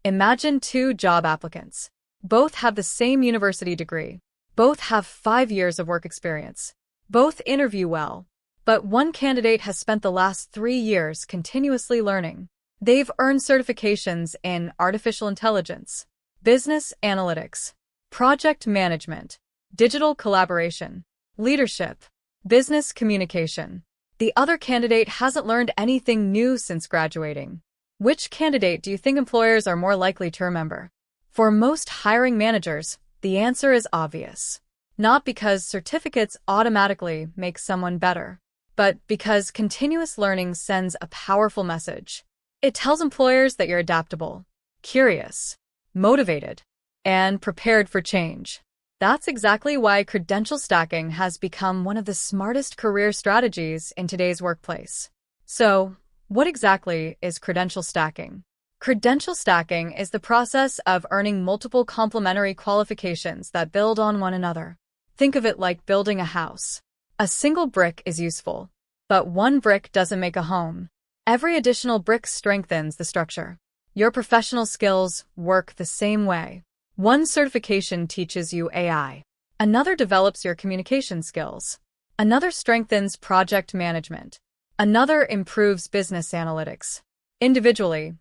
Imagine two job applicants. Both have the same university degree. Both have 5 years of work experience. Both interview well. But one candidate has spent the last 3 years continuously learning. They've earned certifications in artificial intelligence, business analytics, project management, digital collaboration, leadership, business communication. The other candidate hasn't learned anything new since graduating. Which candidate do you think employers are more likely to remember? For most hiring managers, the answer is obvious. Not because certificates automatically make someone better, but because continuous learning sends a powerful message. It tells employers that you're adaptable, curious, motivated, and prepared for change. That's exactly why credential stacking has become one of the smartest career strategies in today's workplace. So, what exactly is credential stacking? Credential stacking is the process of earning multiple complementary qualifications that build on one another. Think of it like building a house. A single brick is useful, but one brick doesn't make a home. Every additional brick strengthens the structure. Your professional skills work the same way. One certification teaches you AI. Another develops your communication skills. Another strengthens project management. Another improves business analytics. Individually,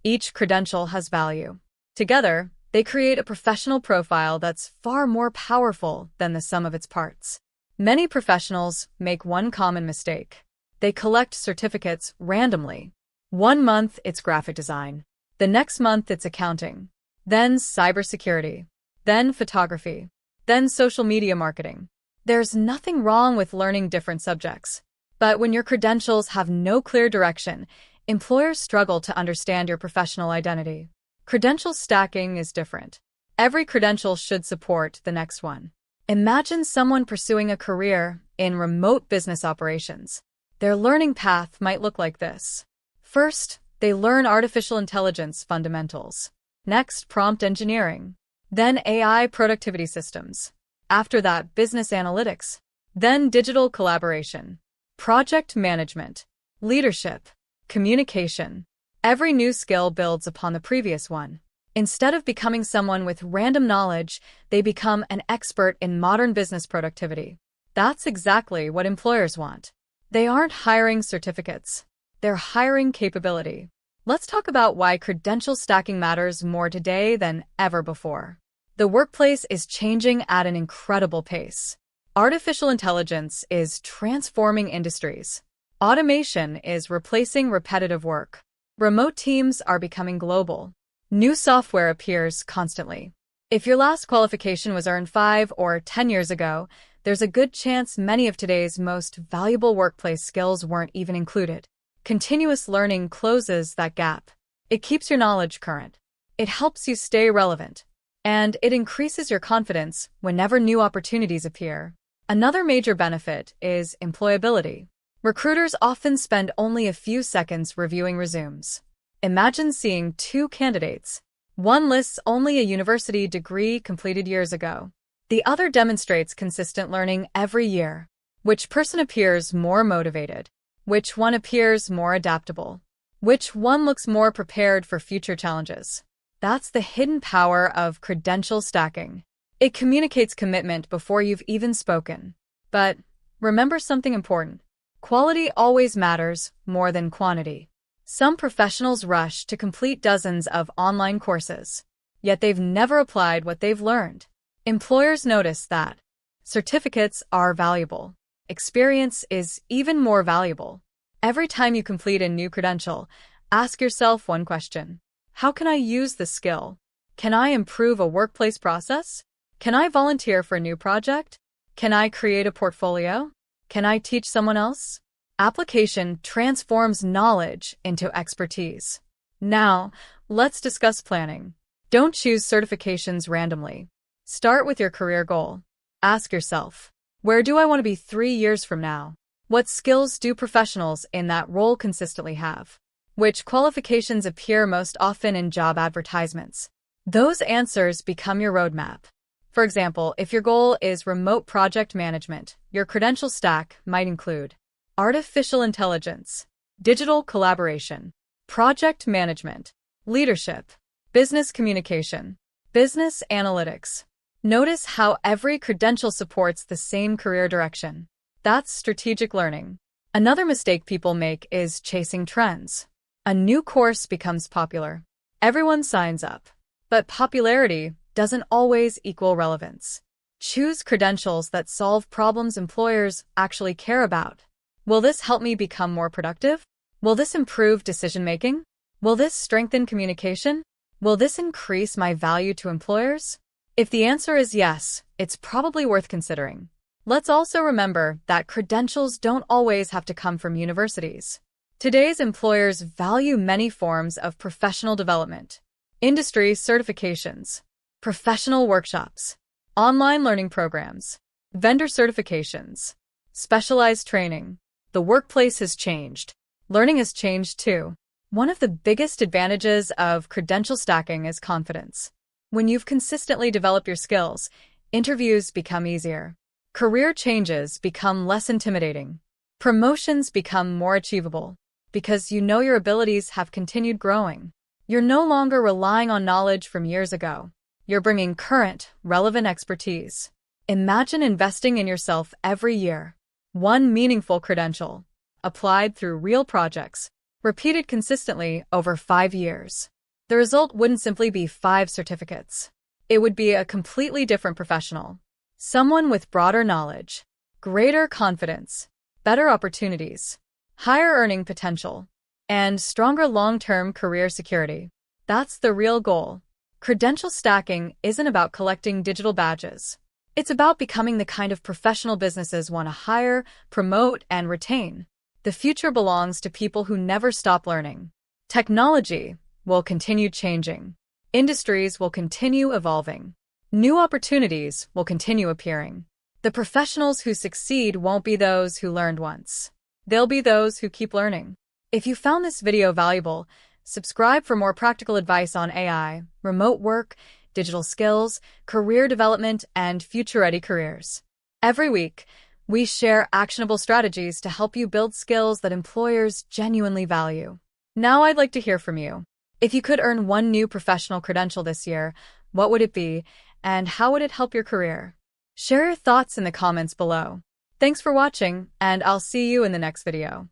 each credential has value. Together, they create a professional profile that's far more powerful than the sum of its parts. Many professionals make one common mistake. They collect certificates randomly. 1 month, it's graphic design. The next month, it's accounting. Then cybersecurity. Then photography. Then social media marketing. There's nothing wrong with learning different subjects. But when your credentials have no clear direction, employers struggle to understand your professional identity. Credential stacking is different. Every credential should support the next one. Imagine someone pursuing a career in remote business operations. Their learning path might look like this. First, they learn artificial intelligence fundamentals. Next, prompt engineering. Then AI productivity systems. After that, business analytics. Then digital collaboration, project management, leadership, communication. Every new skill builds upon the previous one. Instead of becoming someone with random knowledge, they become an expert in modern business productivity. That's exactly what employers want. They aren't hiring certificates. They're hiring capability. Let's talk about why credential stacking matters more today than ever before. The workplace is changing at an incredible pace. Artificial intelligence is transforming industries. Automation is replacing repetitive work. Remote teams are becoming global. New software appears constantly. If your last qualification was earned 5 or 10 years ago, there's a good chance many of today's most valuable workplace skills weren't even included. Continuous learning closes that gap. It keeps your knowledge current. It helps you stay relevant. And it increases your confidence whenever new opportunities appear. Another major benefit is employability. Recruiters often spend only a few seconds reviewing resumes. Imagine seeing 2 candidates. One lists only a university degree completed years ago. The other demonstrates consistent learning every year. Which person appears more motivated? Which one appears more adaptable? Which one looks more prepared for future challenges? That's the hidden power of credential stacking. It communicates commitment before you've even spoken. But remember something important. Quality always matters more than quantity. Some professionals rush to complete dozens of online courses, yet they've never applied what they've learned. Employers notice that. Certificates are valuable. Experience is even more valuable. Every time you complete a new credential, ask yourself one question. How can I use this skill? Can I improve a workplace process? Can I volunteer for a new project? Can I create a portfolio? Can I teach someone else? Application transforms knowledge into expertise. Now, let's discuss planning. Don't choose certifications randomly. Start with your career goal. Ask yourself, where do I want to be 3 years from now? What skills do professionals in that role consistently have? Which qualifications appear most often in job advertisements? Those answers become your roadmap. For example, if your goal is remote project management, your credential stack might include artificial intelligence, digital collaboration, project management, leadership, Business communication. Business analytics. Notice how every credential supports the same career direction. That's strategic learning. Another mistake people make is chasing trends. A new course becomes popular. Everyone signs up. But popularity doesn't always equal relevance. Choose credentials that solve problems employers actually care about. Will this help me become more productive? Will this improve decision-making? Will this strengthen communication? Will this increase my value to employers? If the answer is yes, it's probably worth considering. Let's also remember that credentials don't always have to come from universities. Today's employers value many forms of professional development: industry certifications, professional workshops, online learning programs, vendor certifications, specialized training. The workplace has changed. Learning has changed too. One of the biggest advantages of credential stacking is confidence. When you've consistently developed your skills, interviews become easier. Career changes become less intimidating. Promotions become more achievable because you know your abilities have continued growing. You're no longer relying on knowledge from years ago. You're bringing current, relevant expertise. Imagine investing in yourself every year. One meaningful credential, applied through real projects, repeated consistently over 5 years. The result wouldn't simply be 5 certificates. It would be a completely different professional. Someone with broader knowledge, greater confidence, better opportunities, higher earning potential, and stronger long-term career security. That's the real goal. Credential stacking isn't about collecting digital badges. It's about becoming the kind of professional businesses want to hire, promote, and retain. The future belongs to people who never stop learning. Technology will continue changing. Industries will continue evolving. New opportunities will continue appearing. The professionals who succeed won't be those who learned once. They'll be those who keep learning. If you found this video valuable, subscribe for more practical advice on AI, remote work, digital skills, career development, and future-ready careers. Every week, we share actionable strategies to help you build skills that employers genuinely value. Now I'd like to hear from you. If you could earn one new professional credential this year, what would it be, and how would it help your career? Share your thoughts in the comments below. Thanks for watching, and I'll see you in the next video.